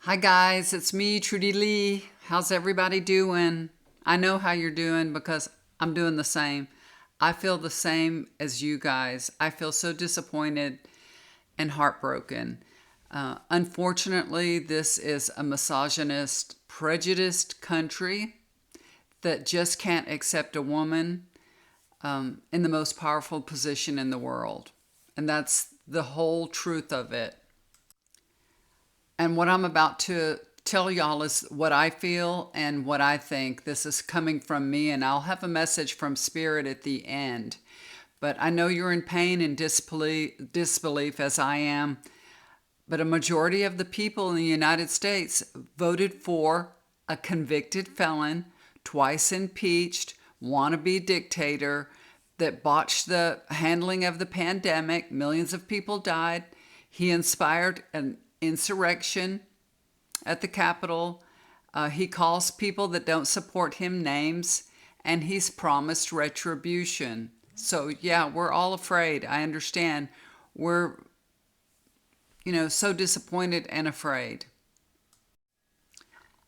Hi guys, it's me, Trudy Lee. How's everybody doing? I know how you're doing because I'm doing the same. I feel the same as you guys. I feel so disappointed and heartbroken. Unfortunately, this is a misogynist, prejudiced country that just can't accept a woman in the most powerful position in the world. And that's the whole truth of it. And what I'm about to tell y'all is what I feel and what I think. This is coming from me, and I'll have a message from Spirit at the end. But I know you're in pain and disbelief as I am. But a majority of the people in the United States voted for a convicted felon, twice impeached, wannabe dictator that botched the handling of the pandemic. Millions of people died. He inspired an insurrection at the Capitol. He calls people that don't support him names, and he's promised retribution. So, yeah, we're all afraid. I understand. We're, so disappointed and afraid.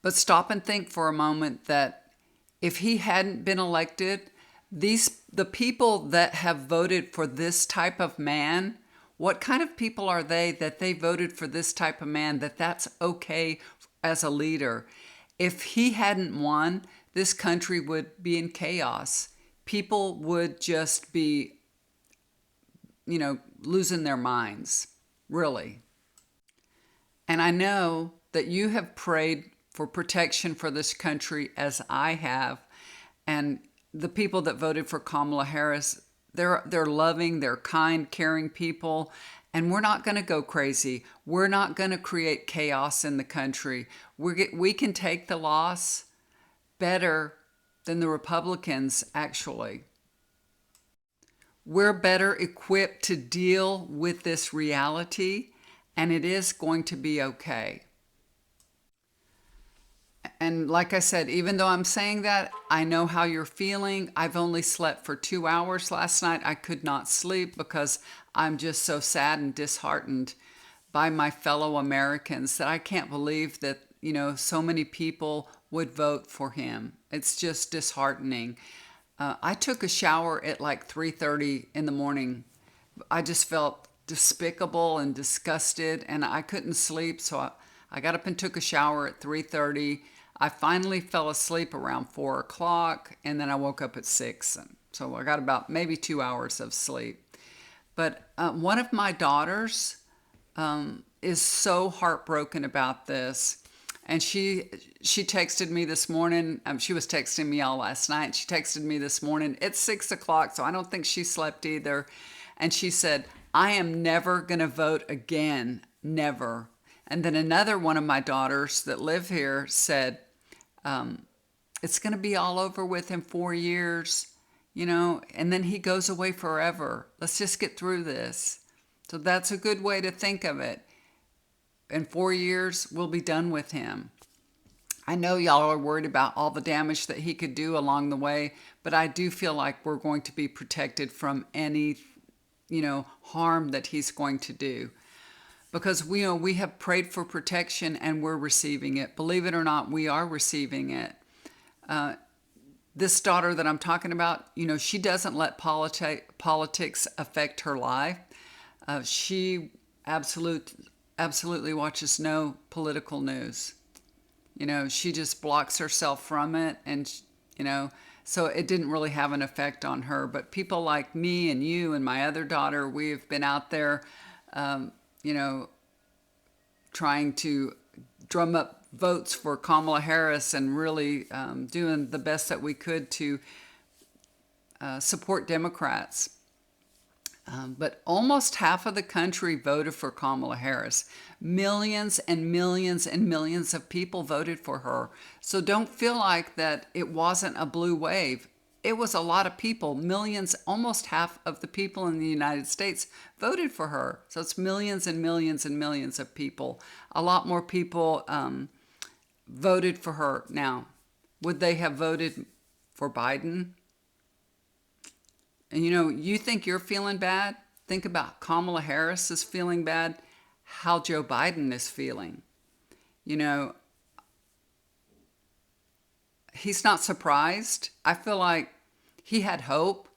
But stop and think for a moment that if he hadn't been elected, the people that have voted for this type of man, what kind of people are they that they voted for this type of man, that's okay as a leader? If he hadn't won, this country would be in chaos. People would just be, losing their minds, really. And I know that you have prayed for protection for this country as I have. And the people that voted for Kamala Harris, they're loving, they're kind, caring people. And we're not going to go crazy. We're not going to create chaos in the country. We can take the loss better than the Republicans, actually. We're better equipped to deal with this reality, and it is going to be okay. And like I said, even though I'm saying that, I know how you're feeling. I've only slept for 2 hours last night. I could not sleep because I'm just so sad and disheartened by my fellow Americans that I can't believe that, so many people would vote for him. It's just disheartening. I took a shower at like 3:30 in the morning. I just felt despicable and disgusted, and I couldn't sleep, so I got up and took a shower at 3:30. I finally fell asleep around 4 o'clock, and then I woke up at 6. And so I got about maybe 2 hours of sleep. But one of my daughters is so heartbroken about this. And she texted me this morning. She was texting me all last night. She texted me this morning. It's 6 o'clock, so I don't think she slept either. And she said, I am never going to vote again. Never. And then another one of my daughters that live here said, it's going to be all over with in 4 years, and then he goes away forever. Let's just get through this. So that's a good way to think of it. In 4 years, we'll be done with him. I know y'all are worried about all the damage that he could do along the way, but I do feel like we're going to be protected from any, harm that he's going to do. Because we have prayed for protection and we're receiving it. Believe it or not, we are receiving it. This daughter that I'm talking about, she doesn't let politics affect her life. She absolutely watches no political news. She just blocks herself from it, and so it didn't really have an effect on her. But people like me and you and my other daughter, we've been out there, trying to drum up votes for Kamala Harris and really doing the best that we could to support Democrats. But almost half of the country voted for Kamala Harris. Millions and millions and millions of people voted for her. So don't feel like that it wasn't a blue wave. It was a lot of people, millions, almost half of the people in the United States voted for her. So it's millions and millions and millions of people. A lot more people voted for her. Now, would they have voted for Biden? And you think you're feeling bad? Think about Kamala Harris is feeling bad, how Joe Biden is feeling. You know, he's not surprised. I feel like he had hope,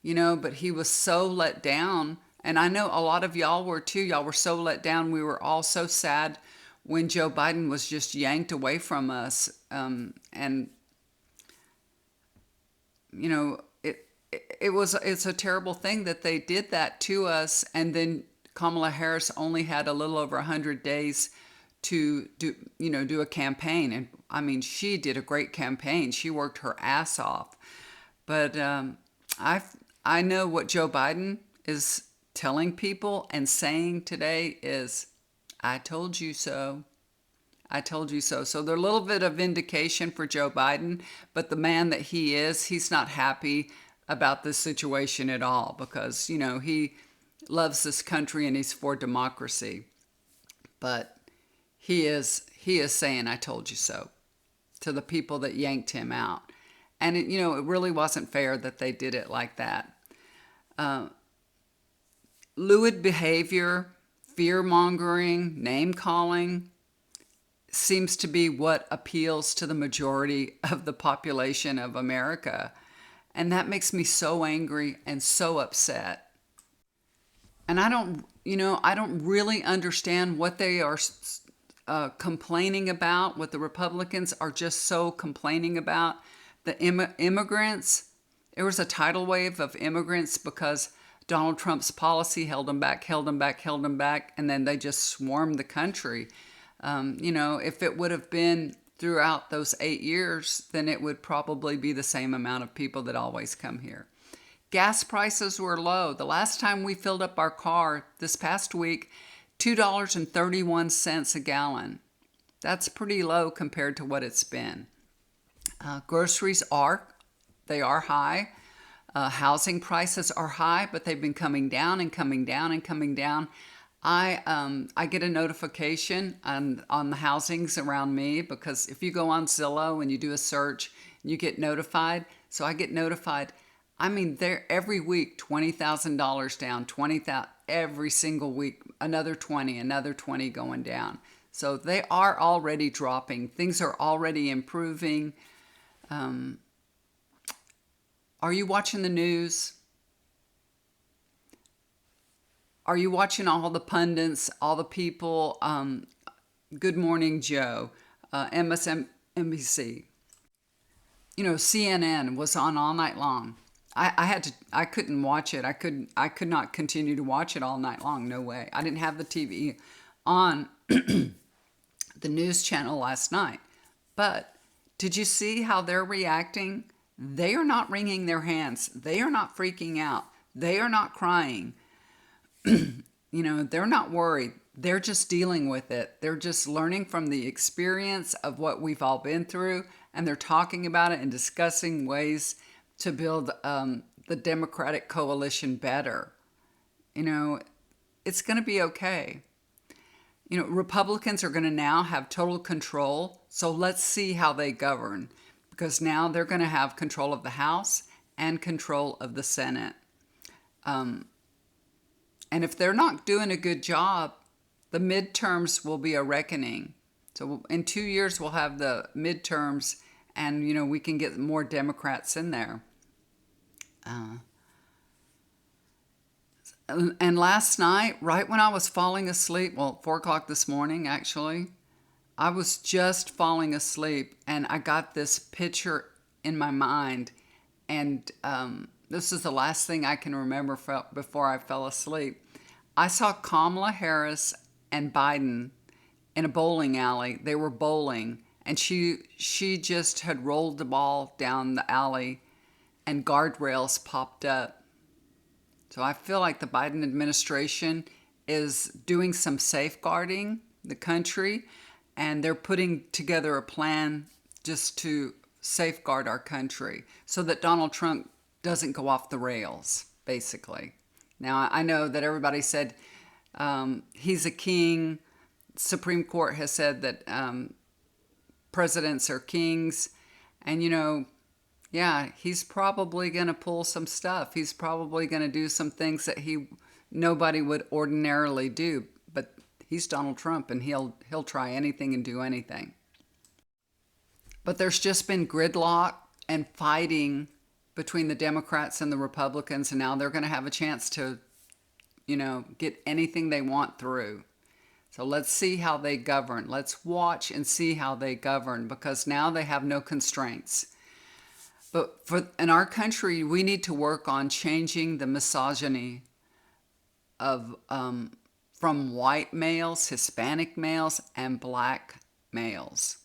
but he was so let down. And I know a lot of y'all were too. Y'all were so let down. We were all so sad when Joe Biden was just yanked away from us. And it's a terrible thing that they did that to us. And then Kamala Harris only had a little over 100 days to do a campaign. And I mean, she did a great campaign. She worked her ass off. But I know what Joe Biden is telling people and saying today is, I told you so. I told you so. So there's a little bit of vindication for Joe Biden, but the man that he is, he's not happy about this situation at all because, he loves this country and he's for democracy. But he is saying, I told you so to the people that yanked him out. And, it really wasn't fair that they did it like that. Lewd behavior, fear-mongering, name-calling seems to be what appeals to the majority of the population of America. And that makes me so angry and so upset. And I don't really understand what they are complaining about, what the Republicans are just so complaining about. The immigrants, there was a tidal wave of immigrants because Donald Trump's policy held them back, and then they just swarmed the country. If it would have been throughout those 8 years, then it would probably be the same amount of people that always come here. Gas prices were low. The last time we filled up our car this past week, $2.31 a gallon. That's pretty low compared to what it's been. Groceries are high. Housing prices are high, but they've been coming down and coming down and coming down. I get a notification on the housings around me because if you go on Zillow and you do a search, you get notified. So I get notified. I mean, they're every week $20,000 down, 20,000 every single week, another 20 going down. So they are already dropping. Things are already improving. Are you watching the news? Are you watching all the pundits, all the people? Good Morning Joe, MSNBC. CNN was on all night long. I couldn't watch it. I could not continue to watch it all night long. No way. I didn't have the TV on the news channel last night. But did you see how they're reacting? They are not wringing their hands. They are not freaking out. They are not crying. They're not worried. They're just dealing with it. They're just learning from the experience of what we've all been through, and they're talking about it and discussing ways to build the Democratic coalition better. It's going to be okay. Republicans are going to now have total control, so let's see how they govern, because now they're going to have control of the House and control of the Senate. And if they're not doing a good job, the midterms will be a reckoning. So in 2 years, we'll have the midterms, and, we can get more Democrats in there. And last night, right when I was falling asleep, 4 o'clock this morning, actually, I was just falling asleep, and I got this picture in my mind, and this is the last thing I can remember before I fell asleep. I saw Kamala Harris and Biden in a bowling alley. They were bowling, and she just had rolled the ball down the alley, and guardrails popped up. So I feel like the Biden administration is doing some safeguarding the country, and they're putting together a plan just to safeguard our country so that Donald Trump doesn't go off the rails, basically. Now, I know that everybody said he's a king. Supreme Court has said that presidents are kings. And, yeah, he's probably going to pull some stuff. He's probably going to do some things that nobody would ordinarily do. But he's Donald Trump, and he'll try anything and do anything. But there's just been gridlock and fighting between the Democrats and the Republicans, and now they're going to have a chance to, get anything they want through. So let's see how they govern. Let's watch and see how they govern, because now they have no constraints. But in our country, we need to work on changing the misogyny of from white males, Hispanic males, and black males.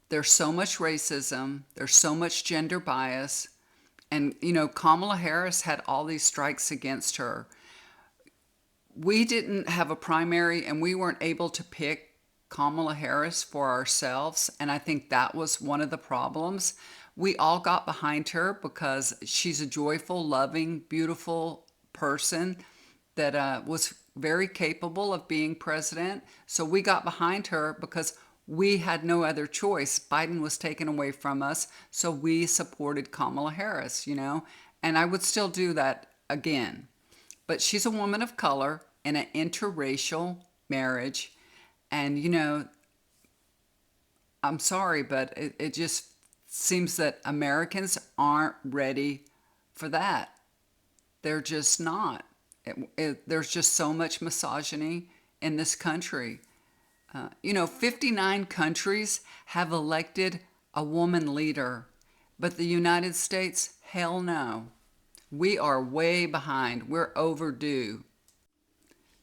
There's so much racism. There's so much gender bias. And, Kamala Harris had all these strikes against her. We didn't have a primary, and we weren't able to pick Kamala Harris for ourselves. And I think that was one of the problems. We all got behind her because she's a joyful, loving, beautiful person that was very capable of being president. So we got behind her because we had no other choice. Biden was taken away from us. So we supported Kamala Harris, and I would still do that again. But she's a woman of color in an interracial marriage. And, I'm sorry, but it just seems that Americans aren't ready for that. They're just not. There's just so much misogyny in this country. 59 countries have elected a woman leader, but the United States, hell no. We are way behind. We're overdue.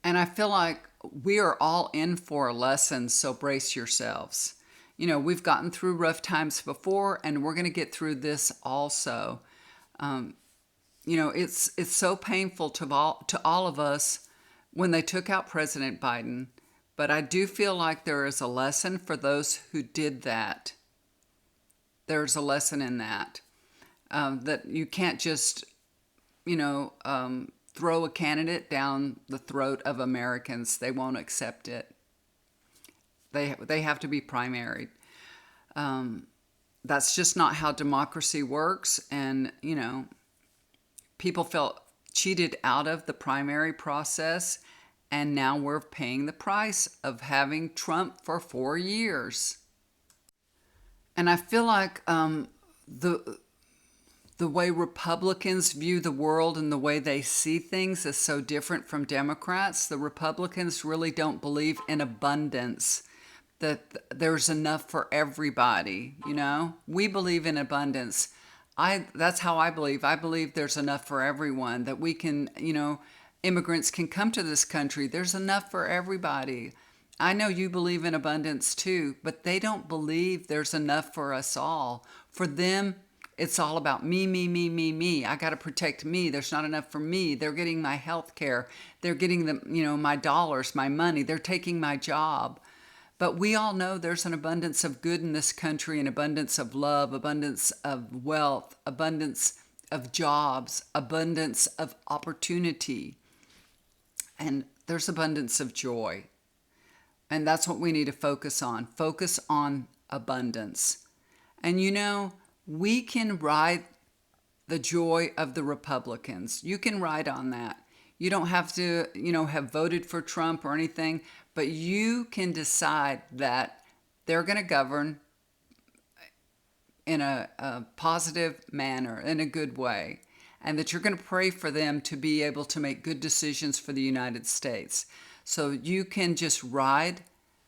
And I feel like we are all in for a lesson, so brace yourselves. We've gotten through rough times before, and we're going to get through this also. It's so painful to all of us when they took out President Biden, but I do feel like there is a lesson for those who did that. There's a lesson in that, that you can't just, throw a candidate down the throat of Americans. They won't accept it. They have to be primaried. That's just not how democracy works. And, people felt cheated out of the primary process. And now we're paying the price of having Trump for 4 years. And I feel like the way Republicans view the world and the way they see things is so different from Democrats. The Republicans really don't believe in abundance, that there's enough for everybody, We believe in abundance. That's how I believe. I believe there's enough for everyone, that we can, immigrants can come to this country. There's enough for everybody. I know you believe in abundance too, but they don't believe there's enough for us all. For them, it's all about me, me, me, me, me. I got to protect me. There's not enough for me. They're getting my health care. They're getting my dollars, my money. They're taking my job. But we all know there's an abundance of good in this country, an abundance of love, abundance of wealth, abundance of jobs, abundance of opportunity. And there's abundance of joy. And that's what we need to focus on. Focus on abundance. And we can ride the joy of the Republicans. You can ride on that. You don't have to, have voted for Trump or anything, but you can decide that they're going to govern in a positive manner, in a good way, and that you're going to pray for them to be able to make good decisions for the United States. So you can just ride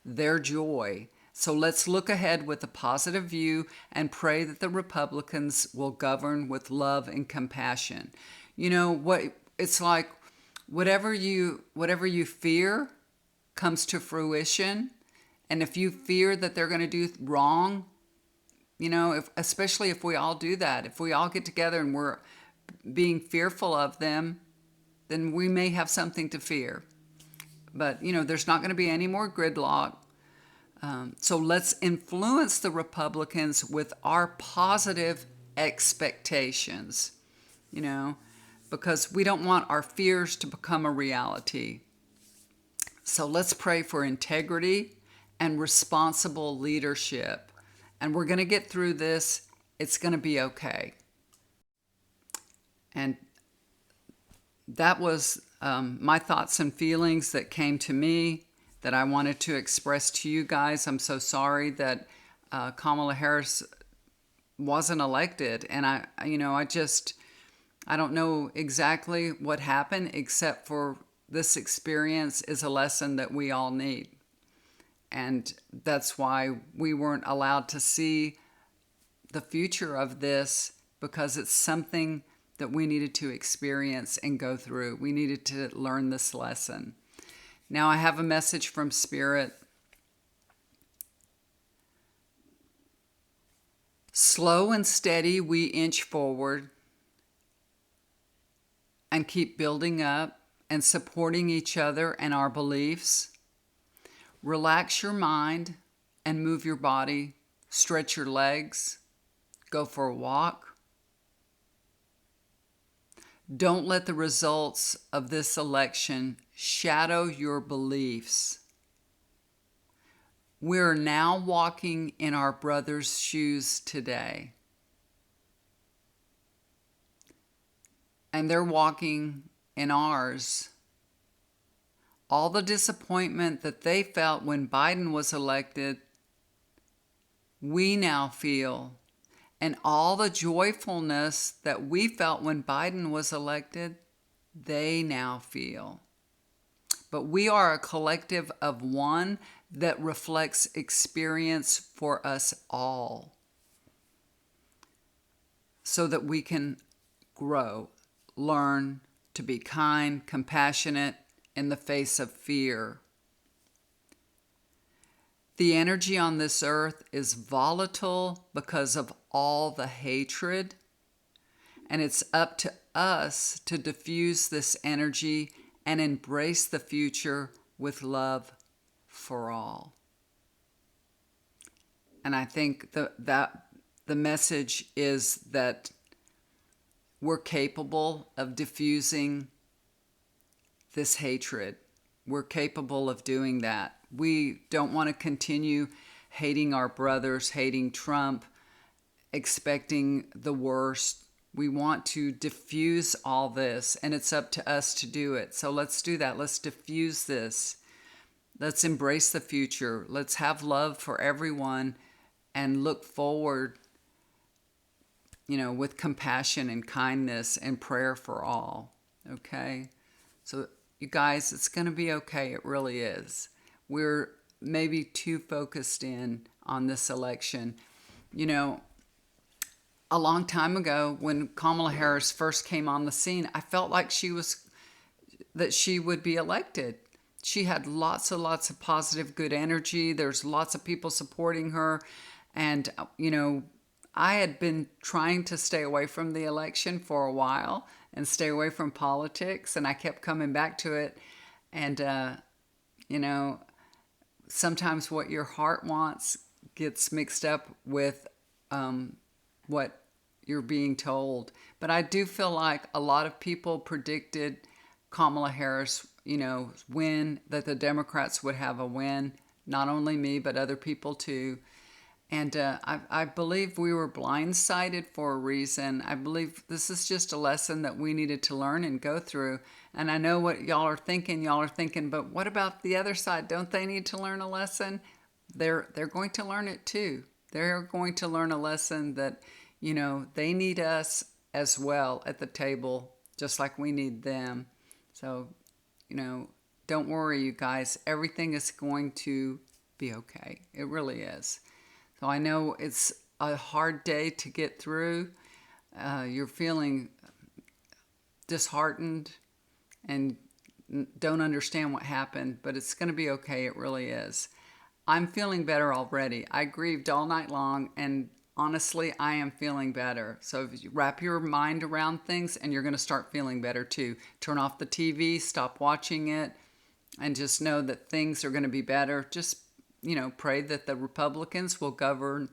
their joy. So let's look ahead with a positive view and pray that the Republicans will govern with love and compassion. It's like whatever you fear comes to fruition. And if you fear that they're going to do wrong, especially if we all do that, if we all get together and we're being fearful of them, then we may have something to fear. But, there's not going to be any more gridlock. So let's influence the Republicans with our positive expectations, because we don't want our fears to become a reality. So let's pray for integrity and responsible leadership. And we're going to get through this. It's going to be okay. And that was my thoughts and feelings that came to me that I wanted to express to you guys. I'm so sorry that Kamala Harris wasn't elected. And I don't know exactly what happened, except for this experience is a lesson that we all need. And that's why we weren't allowed to see the future of this, because it's something that we needed to experience and go through. We needed to learn this lesson. Now I have a message from Spirit. Slow and steady, we inch forward and keep building up and supporting each other and our beliefs. Relax your mind and move your body. Stretch your legs. Go for a walk. Don't let the results of this election shadow your beliefs. We're now walking in our brother's shoes today. And they're walking in ours. All the disappointment that they felt when Biden was elected, we now feel. And all the joyfulness that we felt when Biden was elected, they now feel. But we are a collective of one that reflects experience for us all, so that we can grow, learn to be kind, compassionate in the face of fear. The energy on this earth is volatile because of all the hatred, and it's up to us to diffuse this energy and embrace the future with love for all. And I think that the message is that we're capable of diffusing this hatred. We're capable of doing that. We don't want to continue hating our brothers, hating Trump, expecting the worst. We want to diffuse all this, and it's up to us to do it. So let's do that. Let's diffuse this. Let's embrace the future. Let's have love for everyone and look forward, with compassion and kindness and prayer for all. Okay? So you guys, it's going to be okay. It really is. We're maybe too focused in on this election. A long time ago, when Kamala Harris first came on the scene, I felt like she would be elected. She had lots of positive, good energy. There's lots of people supporting her. And, I had been trying to stay away from the election for a while and stay away from politics. And I kept coming back to it. And, sometimes what your heart wants gets mixed up with what you're being told. But I do feel like a lot of people predicted Kamala Harris, win, that the Democrats would have a win. Not only me, but other people too. And I believe we were blindsided for a reason. I believe this is just a lesson that we needed to learn and go through. And I know what y'all are thinking. Y'all are thinking, but what about the other side? Don't they need to learn a lesson? They're going to learn it too. They're going to learn a lesson that, they need us as well at the table, just like we need them. So, don't worry, you guys. Everything is going to be okay. It really is. So I know it's a hard day to get through. You're feeling disheartened and don't understand what happened, but it's going to be okay. It really is. I'm feeling better already. I grieved all night long, and honestly, I am feeling better. So if you wrap your mind around things, and you're going to start feeling better too. Turn off the TV, stop watching it, and just know that things are going to be better. Just pray that the Republicans will govern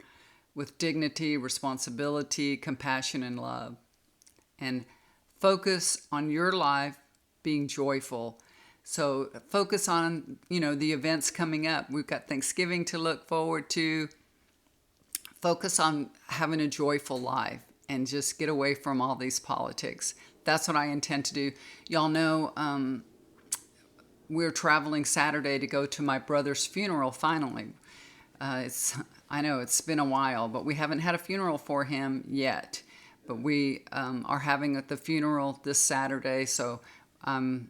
with dignity, responsibility, compassion, and love. And focus on your life being joyful. So focus on, the events coming up. We've got Thanksgiving to look forward to. Focus on having a joyful life and just get away from all these politics. that's what I intend to do. Y'all know we're traveling Saturday to go to my brother's funeral finally. It's I know it's been a while, but we haven't had a funeral for him yet. But we are having the funeral this Saturday, so I'm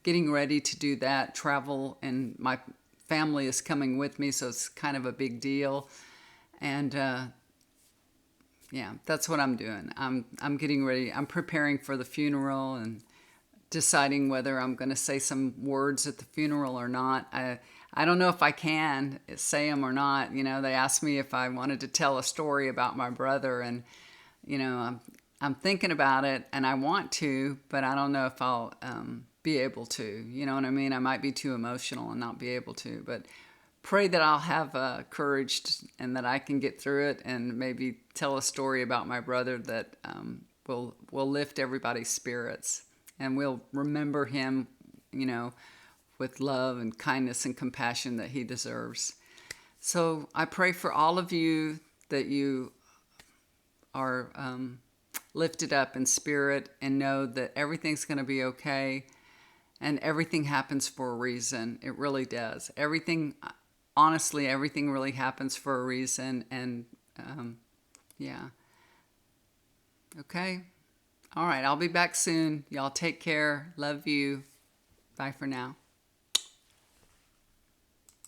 getting ready to do that. Travel, and my family is coming with me, so it's kind of a big deal. And yeah, that's what I'm doing. I'm getting ready. I'm preparing for the funeral and deciding whether I'm going to say some words at the funeral or not. I don't know if I can say them or not. You know, they asked me if I wanted to tell a story about my brother, and you know, I'm thinking about it, and I want to, but I don't know if I'll be able to. You know what I mean? I might be too emotional and not be able to, but pray that I'll have courage and that I can get through it and maybe tell a story about my brother that will lift everybody's spirits, and we'll remember him, you know, with love and kindness and compassion that he deserves. So I pray for all of you that you are lifted up in spirit and know that everything's going to be okay, and everything happens for a reason. It really does. Everything, honestly, everything really happens for a reason. And yeah. Okay. All right. I'll be back soon. Y'all take care. Love you. Bye for now.